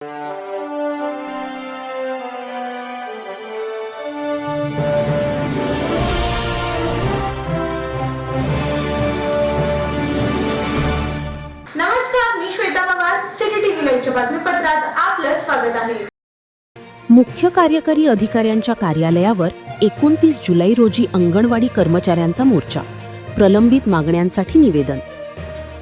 नमस्कार, मी Shweta Pawar, city TV लाईव्हच्या बातमीपत्रात आपलं स्वागत आहे. मुख्य कार्यकारी अधिकाऱ्यांच्या कार्यालयावर 29 जुलै रोजी अंगणवाडी कर्मचाऱ्यांचा मोर्चा. प्रलंबित मागण्यांसाठी निवेदन.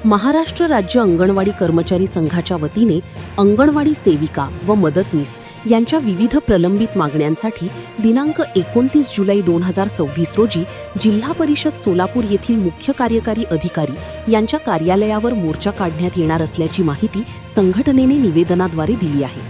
महाराष्ट्र राज्य अंगणवाडी कर्मचारी संघाच्या वतीने अंगणवाडी सेविका व मदतनीस यांच्या विविध प्रलंबित मागण्यांसाठी दिनांक 29 जुलै 2026 रोजी जिल्हा परिषद सोलापूर येथील मुख्य कार्यकारी अधिकारी यांच्या कार्यालयावर मोर्चा काढण्यात येणार असल्याची माहिती संघटनेने निवेदनाद्वारे दिली आहे.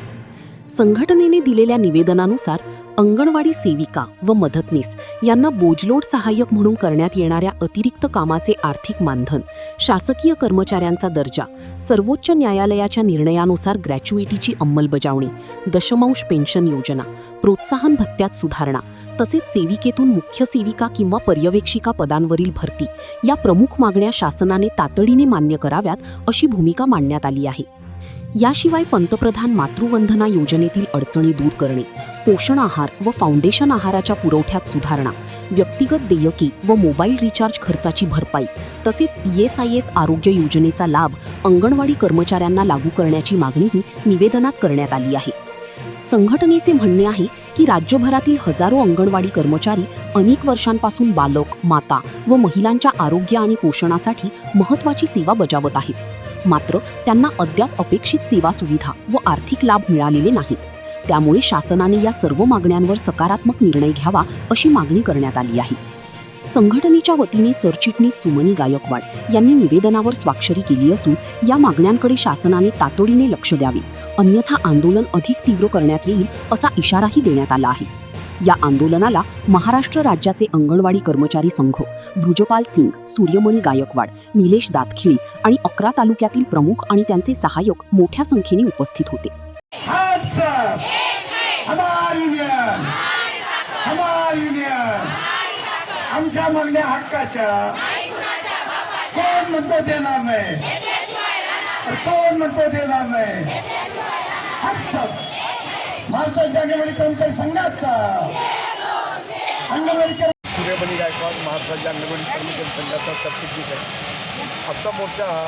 संघटनेने दिलेल्या निवेदनानुसार अंगणवाडी सेविका व मदतनीस यांना बोजलोड सहाय्यक म्हणून करण्यात येणाऱ्या अतिरिक्त कामाचे आर्थिक मानधन, शासकीय कर्मचाऱ्यांचा दर्जा, सर्वोच्च न्यायालयाच्या निर्णयानुसार ग्रॅच्युइटीची अंमलबजावणी, दशमांश पेन्शन योजना, प्रोत्साहन भत्त्यात सुधारणा तसेच सेविकेतून मुख्य सेविका किंवा पर्यवेक्षिका पदांवरील भरती या प्रमुख मागण्या शासनाने तातडीने मान्य कराव्यात अशी भूमिका मांडण्यात आली आहे. याशिवाय पंतप्रधान मातृवंदना योजनेतील अडचणी दूर करणे, पोषण आहार व फाउंडेशन आहाराच्या पुरवठ्यात सुधारणा, व्यक्तिगत देयकी व मोबाईल रिचार्ज खर्चाची भरपाई तसेच ESIS आरोग्य योजनेचा लाभ अंगणवाडी कर्मचाऱ्यांना लागू करण्याची मागणीही निवेदनात करण्यात आली आहे. संघटनेचे म्हणणे आहे की राज्यभरातील हजारो अंगणवाडी कर्मचारी अनेक वर्षांपासून बालक, माता व महिलांच्या आरोग्य आणि पोषणासाठी महत्त्वाची सेवा बजावत आहेत. मात्र त्यांना अद्याप अपेक्षित सेवा सुविधा व आर्थिक लाभ मिळालेले नाहीत. त्यामुळे शासनाने या सर्व मागण्यांवर सकारात्मक निर्णय घ्यावा अशी मागणी करण्यात आली आहे. संघटनेच्या वतीने सरचिटणीस सुमनी गायकवाड यांनी निवेदनावर स्वाक्षरी केली असून या मागण्यांकडे शासनाने तातडीने लक्ष द्यावे, अन्यथा आंदोलन अधिक तीव्र करण्यात येईल असा इशाराही देण्यात आला आहे. या आंदोलनाला महाराष्ट्र राज्याचे अंगणवाडी कर्मचारी संघ, भुजपाल सिंग, सूर्यमणी गायकवाड, निलेश दातखिळी आणि 11 तालुक्यातील प्रमुख आणि त्यांचे सहाय्यक मोठ्या संख्येने उपस्थित होते. आमच्या मागण्या हक्काच्या कोण म्हणतो देणार नाही, कोण म्हणतो देणार नाही. हक्क महाराष्ट्राच्या अंगणवाडी कर्मचारी संघाचा अंगणवाडी सूर्यमणी गायकवाड महाराष्ट्राच्या अंगणवाडी कर्मचारी संघाचा सरचिटणीस आहे. आजचा मोर्चा हा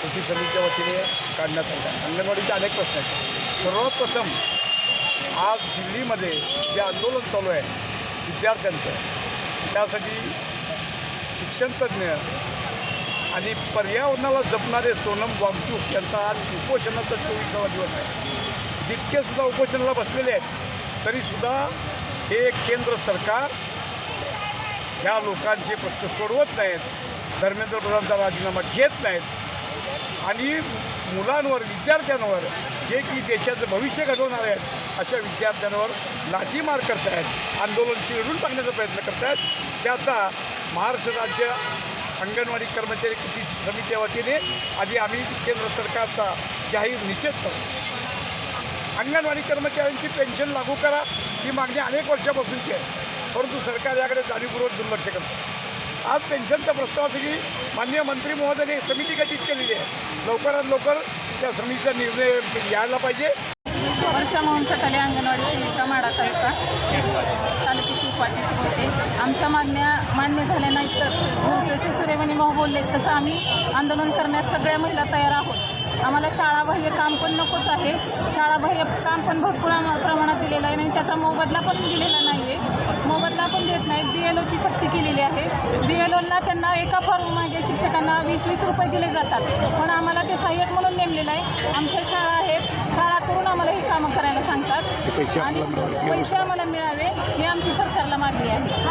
कृषी समितीच्या वतीने काढण्यात आला. अंगणवाडीचे अनेक प्रश्न आहेत. सर्वात प्रथम आज दिल्लीमध्ये जे आंदोलन चालू आहे विद्यार्थ्यांचं, त्यासाठी शिक्षणतज्ज्ञ आणि पर्यावरणाला जपणारे सोनम वांगचूक यांचा आज उपोषणाचा 24वा दिवस आहे. जितके सुद्धा उपोषणाला बसलेले आहेत तरीसुद्धा हे केंद्र सरकार ह्या लोकांचे प्रश्न सोडवत नाहीत, धर्मेंद्र प्रधानचा राजीनामा घेत नाहीत आणि मुलांवर, विद्यार्थ्यांवर जे की देशाचं भविष्य घडवणार आहेत अशा विद्यार्थ्यांवर लाठीमार करत आहेत, आंदोलन चिरडून टाकण्याचा प्रयत्न करत आहेत. त्याचा महाराष्ट्र राज्य अंगणवाडी कर्मचारी कृती समितीच्या वतीने आधी आम्ही केंद्र सरकारचा जाहीर निषेध करतो. अंगणवाडी कर्मचाऱ्यांची पेन्शन लागू करा ही मागणी अनेक वर्षापासूनची आहे, परंतु सरकार याकडे जाणीवपूर्वक दुर्लक्ष करतं. आज पेन्शनच्या प्रस्तावासाठी माननीय मंत्री महोदयाने समिती गठीत केलेली आहे. लवकरात लवकर त्या समितीचा निर्णय यायला पाहिजे. वर्षा मोहन सकाळी अंगणवाडी सेविका माढा तालुका तालुक्याची उपाध्यक्ष होते. आमच्या मागण्या मान्य झाल्या नाहीत तर जसे सूर्यमणी भाऊ बोलले तसं आम्ही आंदोलन करण्यास सगळ्या महिला तयार आहोत. आम्हाला शाळाबाह्य काम पण नकोच आहे. शाळाबाह्य काम पण भरपूर प्रमाणात दिलेलं आहे आणि त्याचा मोबदला पण दिलेला नाही आहे. मोबदला पण देत नाहीत. BLOची सक्ती केलेली आहे. BLOला त्यांना एका फॉर्म मागे शिक्षकांना 20-20 रुपये दिले जातात, पण आम्हाला ते सहाय्यक म्हणून नेमलेलं आहे. आमच्या शाळा आहेत, शाळा करून आम्हाला ही कामं करायला सांगतात आणि पैसे आम्हाला मिळावे ही आमची सरकारला मागणी आहे.